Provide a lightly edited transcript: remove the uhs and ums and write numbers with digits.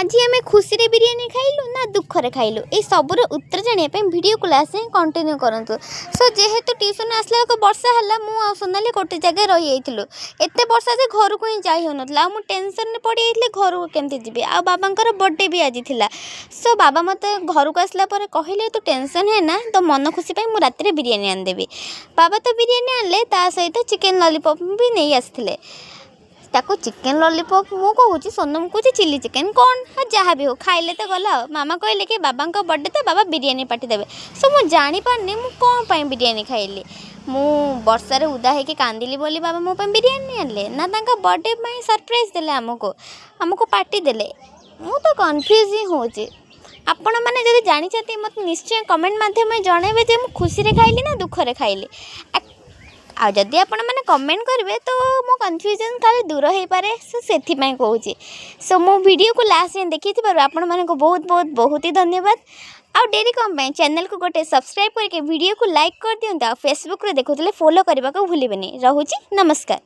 आज आम खुशी रे बिरियानी खाइलु ना दुख रे खाइलु ए सबुर उत्तर जानिया वीडियो को लास्ट कंटिन्यू करंतु। सो जेहेतु ट्यूशन आसला को वर्षा हला मु आ सोनाली गोटे जगह रही जाइथिलु एते वर्षा से घर को ही जाई होनतला मु टेंशन में पड़ी जाइथिले घर को केमती जिबे आ बाबांकर बर्थडे भी आज थिला। सो बाबा मते घर को आसला पर कहले तू टेंशन है ना तो मन खुशी पई मु रात रे बिरियानी आन देबी। बाबा तो बिरियानी आनले ता सहित चिकन लॉलीपॉप भी नहीं आसथिले। ताको चिकन लॉलीपॉप मु कहूँ सोनम कहूँ चिली चिकन कौन हाँ जहाँ भी हो खाइले तो गला। मामा कहले कि बाबा बर्थडे तो बाबा बिरियानी पार्टी देवे। सो मु जानी पारनी मु कौन पाई बिरियानी खाइली। मु वर्षा रे उदा है कांदिली बोली बाबा मो पाई बिरियानी आनले ना तांका बर्थडे में सरप्राइज देले हमको पार्टी देले। मु तो कन्फ्यूज ही होची। आपण मैंने जब जानी मत निश्चय कमेंट माध्यम जनइबे जे मु खुशी रे खाइली ना दुख रे खाइली। आ जदि आपण मैंने कमेंट करेंगे तो मो कन्फ्यूजन काले दूर हो पारे। सो से कहूँ सो मो वीडियो को लास्ट देखी आपण माने को बहुत बहुत बहुत ही धन्यवाद। आउ डेरी कम चैनल को गोटे सब्सक्राइब करके वीडियो को लाइक कर दियंता। फेसबुक रे देखुले फॉलो करने को भूलिबेनी। रहूची नमस्कार।